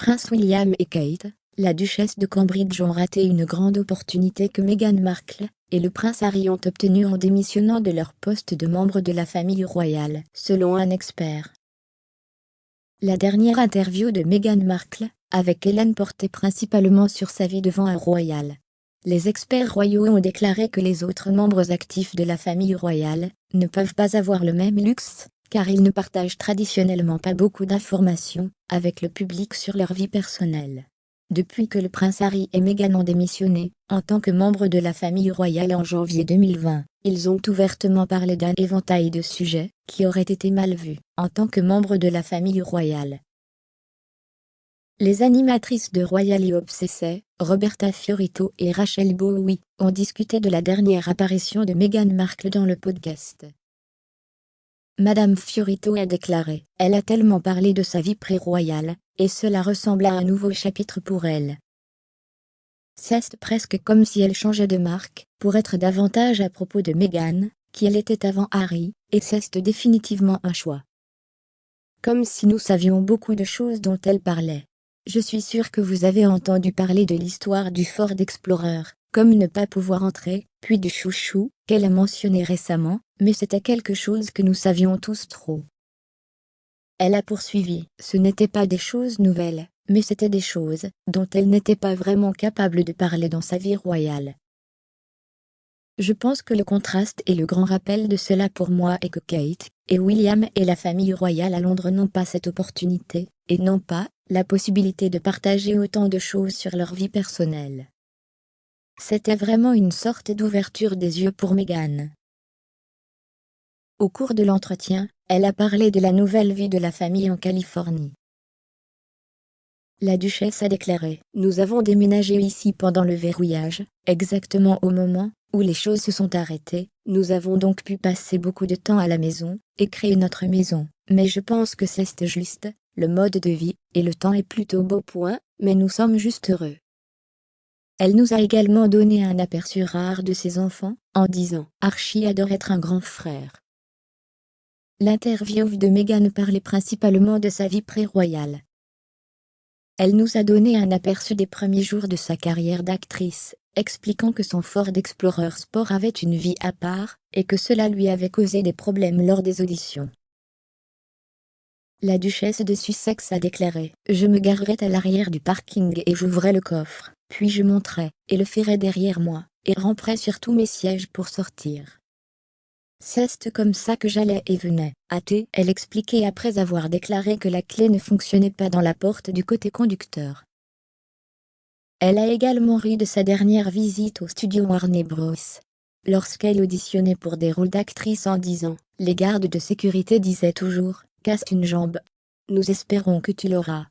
Prince William et Kate, la duchesse de Cambridge ont raté une grande opportunité que Meghan Markle et le prince Harry ont obtenue en démissionnant de leur poste de membre de la famille royale, selon un expert. La dernière interview de Meghan Markle, avec Ellen, portait principalement sur sa vie devant un royal. Les experts royaux ont déclaré que les autres membres actifs de la famille royale ne peuvent pas avoir le même luxe, car ils ne partagent traditionnellement pas beaucoup d'informations avec le public sur leur vie personnelle. Depuis que le prince Harry et Meghan ont démissionné, en tant que membres de la famille royale en janvier 2020, ils ont ouvertement parlé d'un éventail de sujets qui auraient été mal vus en tant que membres de la famille royale. Les animatrices de Royally Obsessed, Roberta Fiorito et Rachel Bowie, ont discuté de la dernière apparition de Meghan Markle dans le podcast. Madame Fiorito a déclaré « Elle a tellement parlé de sa vie pré-royale, et cela ressemble à un nouveau chapitre pour elle. C'est presque comme si elle changeait de marque, pour être davantage à propos de Meghan, qui elle était avant Harry, et c'est définitivement un choix. Comme si nous savions beaucoup de choses dont elle parlait. Je suis sûre que vous avez entendu parler de l'histoire du Ford Explorer, comme ne pas pouvoir entrer, puis du chouchou, qu'elle a mentionné récemment, mais c'était quelque chose que nous savions tous trop. Elle a poursuivi, ce n'étaient pas des choses nouvelles, mais c'étaient des choses dont elle n'était pas vraiment capable de parler dans sa vie royale. Je pense que le contraste et le grand rappel de cela pour moi est que Kate et William et la famille royale à Londres n'ont pas cette opportunité, et n'ont pas la possibilité de partager autant de choses sur leur vie personnelle. C'était vraiment une sorte d'ouverture des yeux pour Meghan. Au cours de l'entretien, elle a parlé de la nouvelle vie de la famille en Californie. La duchesse a déclaré « Nous avons déménagé ici pendant le verrouillage, exactement au moment où les choses se sont arrêtées, nous avons donc pu passer beaucoup de temps à la maison, et créer notre maison, mais je pense que c'est juste, le mode de vie, et le temps est plutôt beau mais nous sommes juste heureux. » Elle nous a également donné un aperçu rare de ses enfants, en disant « Archie adore être un grand frère. » L'interview de Meghan parlait principalement de sa vie pré-royale. Elle nous a donné un aperçu des premiers jours de sa carrière d'actrice, expliquant que son Ford Explorer Sport avait une vie à part, et que cela lui avait causé des problèmes lors des auditions. La duchesse de Sussex a déclaré « Je me garerais à l'arrière du parking et j'ouvrais le coffre, puis je monterais, et le ferais derrière moi, et ramperais sur tous mes sièges pour sortir. C'est comme ça que j'allais et venais, a-t-elle expliqué après avoir déclaré que la clé ne fonctionnait pas dans la porte du côté conducteur. Elle a également ri de sa dernière visite au studio Warner Bros. Lorsqu'elle auditionnait pour des rôles d'actrice en disant « Les gardes de sécurité disaient toujours « Casse une jambe. Nous espérons que tu l'auras. »